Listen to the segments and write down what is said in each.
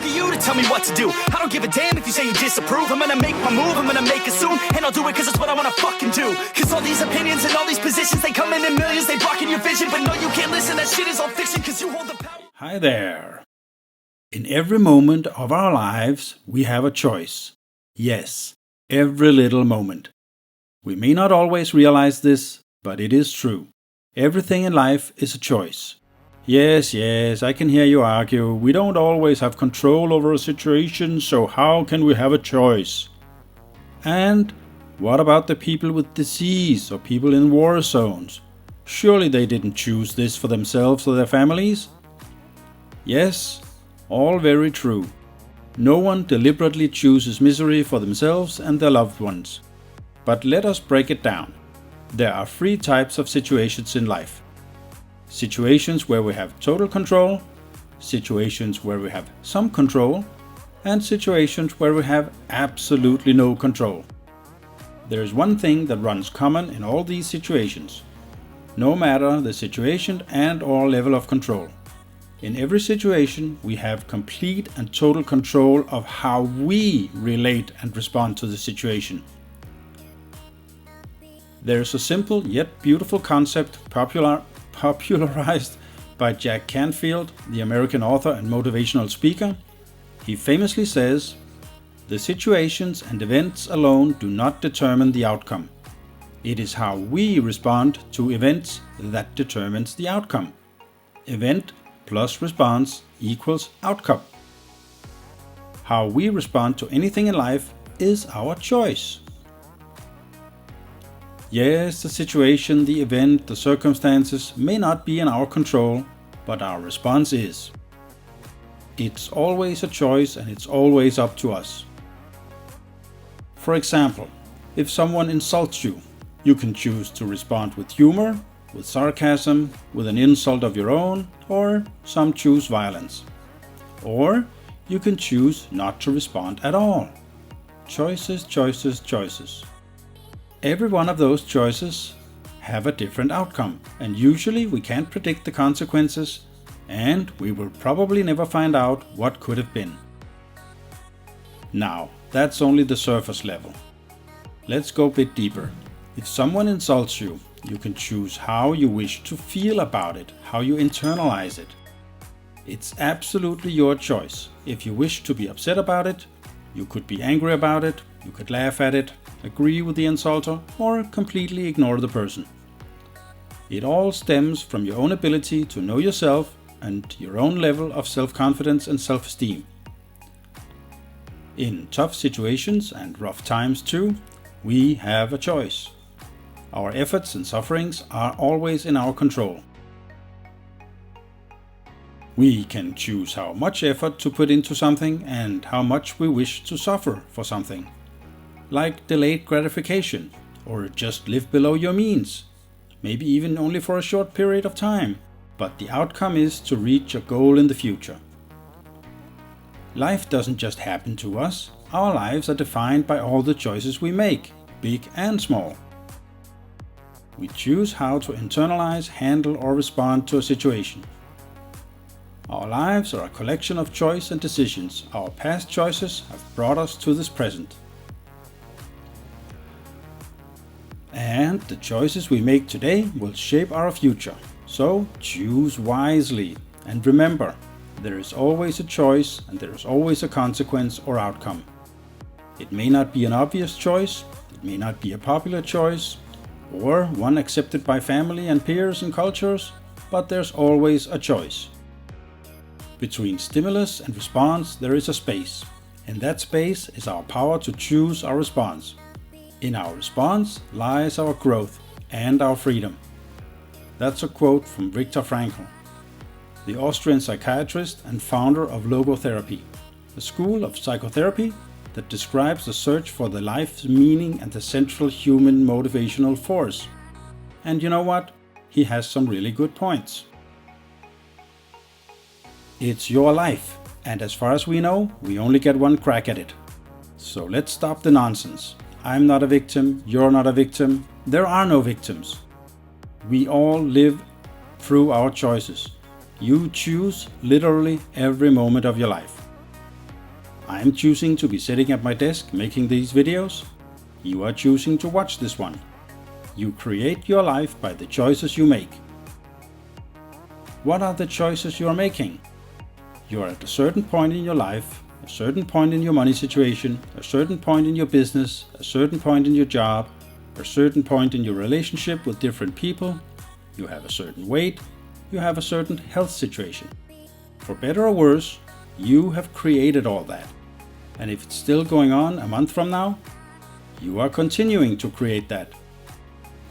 fuck are you to tell me what to do? I don't give a damn if you say you disapprove. I'm gonna make my move, I'm gonna make it soon. And I'll do it cause it's what I wanna fucking do. Cause all these opinions and all these positions, they come in millions, they blocking your vision. But no, you can't listen, that shit is all fiction cause you hold the power. Hi there. In every moment of our lives, we have a choice. Yes, every little moment. We may not always realize this, but it is true. Everything in life is a choice. Yes, I can hear you argue. We don't always have control over a situation, so how can we have a choice? And what about the people with disease or people in war zones? Surely they didn't choose this for themselves or their families? Yes, all very true. No one deliberately chooses misery for themselves and their loved ones. But let us break it down. There are 3 types of situations in life. Situations where we have total control, situations where we have some control, and situations where we have absolutely no control. There is one thing that runs common in all these situations, no matter the situation and or level of control. In every situation, we have complete and total control of how we relate and respond to the situation. There is a simple yet beautiful concept popularized by Jack Canfield, the American author and motivational speaker. He famously says, "The situations and events alone do not determine the outcome. It is how we respond to events that determines the outcome. Event plus response equals outcome." How we respond to anything in life is our choice. Yes, the situation, the event, the circumstances may not be in our control, but our response is. It's always a choice and it's always up to us. For example, if someone insults you, you can choose to respond with humor, with sarcasm, with an insult of your own, or some choose violence. Or you can choose not to respond at all. Choices, choices, choices. Every one of those choices have a different outcome, and usually we can't predict the consequences, and we will probably never find out what could have been. Now, that's only the surface level. Let's go a bit deeper. If someone insults you, you can choose how you wish to feel about it, how you internalize it. It's absolutely your choice. If you wish to be upset about it, you could be angry about it, you could laugh at it, agree with the insulter, or completely ignore the person. It all stems from your own ability to know yourself and your own level of self-confidence and self-esteem. In tough situations and rough times too, we have a choice. Our efforts and sufferings are always in our control. We can choose how much effort to put into something and how much we wish to suffer for something. Like delayed gratification, or just live below your means, maybe even only for a short period of time, but the outcome is to reach a goal in the future. Life doesn't just happen to us, our lives are defined by all the choices we make, big and small. We choose how to internalize, handle or respond to a situation. Our lives are a collection of choice and decisions. Our past choices have brought us to this present. And the choices we make today will shape our future. So choose wisely. And remember, there is always a choice and there is always a consequence or outcome. It may not be an obvious choice, it may not be a popular choice, or one accepted by family and peers and cultures, but there's always a choice. Between stimulus and response, there is a space. In that space is our power to choose our response. In our response lies our growth and our freedom. That's a quote from Viktor Frankl, the Austrian psychiatrist and founder of logotherapy, a school of psychotherapy that describes the search for the life's meaning and the central human motivational force. And you know what? He has some really good points. It's your life, and as far as we know, we only get one crack at it. So let's stop the nonsense. I'm not a victim, you're not a victim, there are no victims. We all live through our choices. You choose literally every moment of your life. I'm choosing to be sitting at my desk making these videos. You are choosing to watch this one. You create your life by the choices you make. What are the choices you are making? You are at a certain point in your life, a certain point in your money situation, a certain point in your business, a certain point in your job, a certain point in your relationship with different people. You have a certain weight, you have a certain health situation. For better or worse, you have created all that. And if it's still going on a month from now, you are continuing to create that.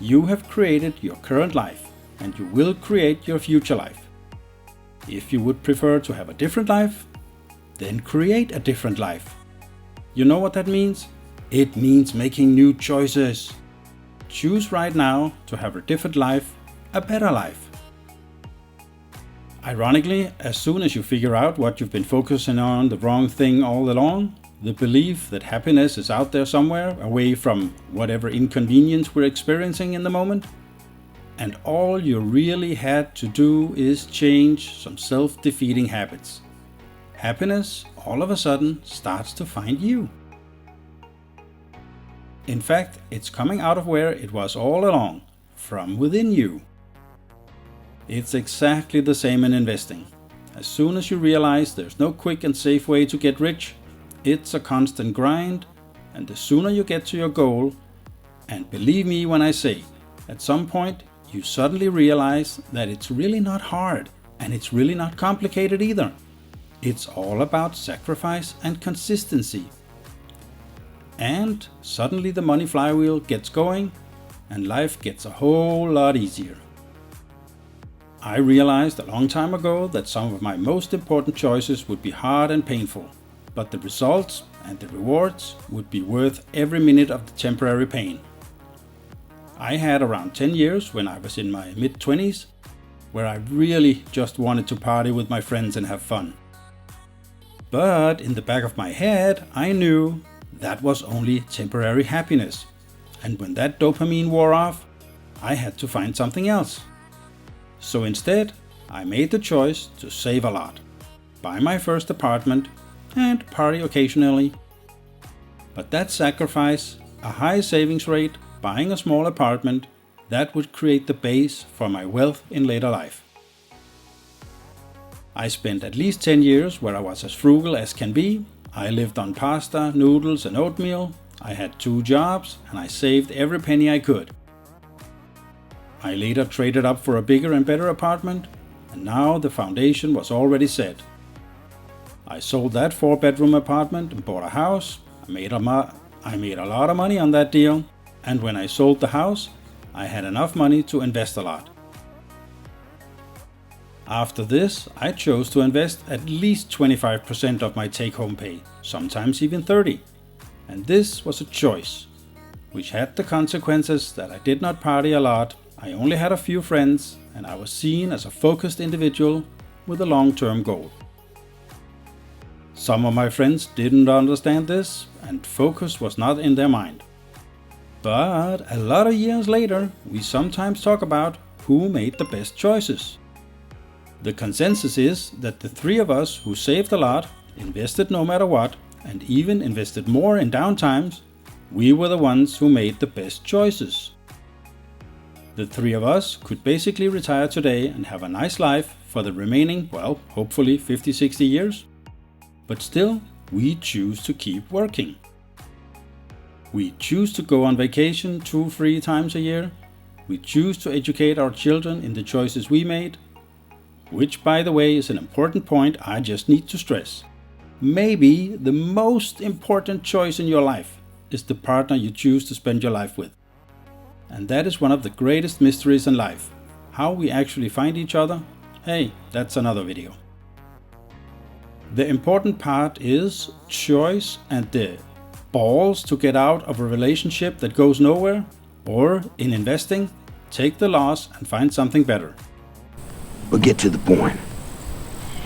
You have created your current life, and you will create your future life. If you would prefer to have a different life, then create a different life. You know what that means? It means making new choices. Choose right now to have a different life, a better life. Ironically, as soon as you figure out what you've been focusing on the wrong thing all along, the belief that happiness is out there somewhere, away from whatever inconvenience we're experiencing in the moment, and all you really had to do is change some self-defeating habits. Happiness, all of a sudden, starts to find you. In fact, it's coming out of where it was all along, from within you. It's exactly the same in investing. As soon as you realize there's no quick and safe way to get rich, it's a constant grind, and the sooner you get to your goal, and believe me when I say, at some point you suddenly realize that it's really not hard, and it's really not complicated either. It's all about sacrifice and consistency. And suddenly the money flywheel gets going, and life gets a whole lot easier. I realized a long time ago that some of my most important choices would be hard and painful, but the results and the rewards would be worth every minute of the temporary pain. I had around 10 years when I was in my mid-20s, where I really just wanted to party with my friends and have fun. But in the back of my head, I knew that was only temporary happiness, and when that dopamine wore off, I had to find something else. So instead, I made the choice to save a lot, buy my first apartment, and party occasionally. But that sacrifice, a high savings rate, buying a small apartment, that would create the base for my wealth in later life. I spent at least 10 years where I was as frugal as can be. I lived on pasta, noodles, and oatmeal. I had 2 jobs, and I saved every penny I could. I later traded up for a bigger and better apartment, and now the foundation was already set. I sold that 4-bedroom apartment and bought a house. I made a lot of money on that deal, and when I sold the house, I had enough money to invest a lot. After this, I chose to invest at least 25% of my take-home pay, sometimes even 30%. And this was a choice, which had the consequences that I did not party a lot, I only had a few friends, and I was seen as a focused individual with a long-term goal. Some of my friends didn't understand this, and focus was not in their mind. But a lot of years later, we sometimes talk about who made the best choices. The consensus is that the 3 of us who saved a lot, invested no matter what, and even invested more in downtimes, we were the ones who made the best choices. The 3 of us could basically retire today and have a nice life for the remaining, well, hopefully 50-60 years. But still, we choose to keep working. We choose to go on vacation 2-3 times a year. We choose to educate our children in the choices we made. Which, by the way, is an important point I just need to stress. Maybe the most important choice in your life is the partner you choose to spend your life with. And that is one of the greatest mysteries in life. How we actually find each other? Hey, that's another video. The important part is choice and the balls to get out of a relationship that goes nowhere, or in investing, take the loss and find something better. But get to the point.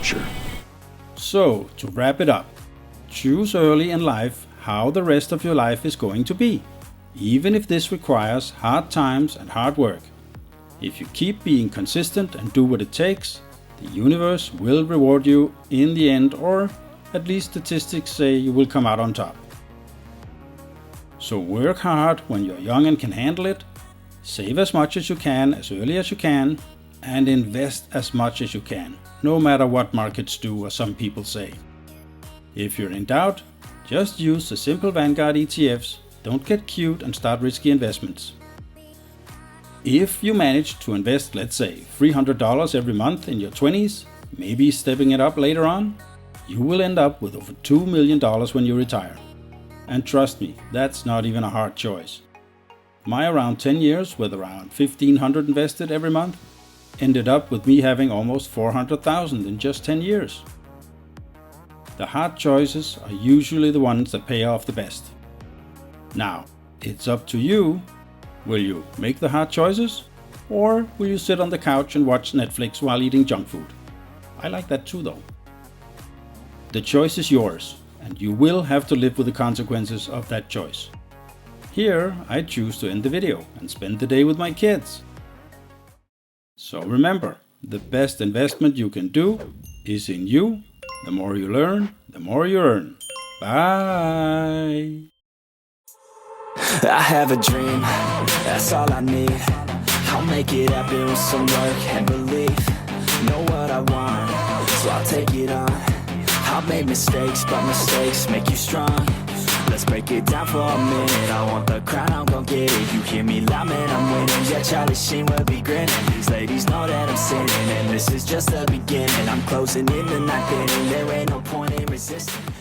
Sure. So, to wrap it up, choose early in life how the rest of your life is going to be, even if this requires hard times and hard work. If you keep being consistent and do what it takes, the universe will reward you in the end, or at least statistics say you will come out on top. So work hard when you're young and can handle it, save as much as you can as early as you can, and invest as much as you can, no matter what markets do or some people say. If you're in doubt, just use the simple Vanguard ETFs, don't get cute and start risky investments. If you manage to invest, let's say, $300 every month in your 20s, maybe stepping it up later on, you will end up with over $2 million when you retire. And trust me, that's not even a hard choice. My around 10 years with around $1,500 invested every month ended up with me having almost $400,000 in just 10 years. The hard choices are usually the ones that pay off the best. Now, it's up to you. Will you make the hard choices? Or will you sit on the couch and watch Netflix while eating junk food? I like that too though. The choice is yours, and you will have to live with the consequences of that choice. Here, I choose to end the video and spend the day with my kids. So remember, the best investment you can do is in you. The more you learn, the more you earn. Bye! I have a dream, that's all I need. I'll make it happen with some work and belief. Know what I want, so I'll take it on. I've made mistakes, but mistakes make you strong. Let's break it down for a minute. I want the crown, I'm gon' get it. You hear me loud, man, I'm winning. Yeah, Charlie Sheen will be grinning. These ladies know that I'm sinning, and this is just the beginning. I'm closing in the night inning. There ain't no point in resisting.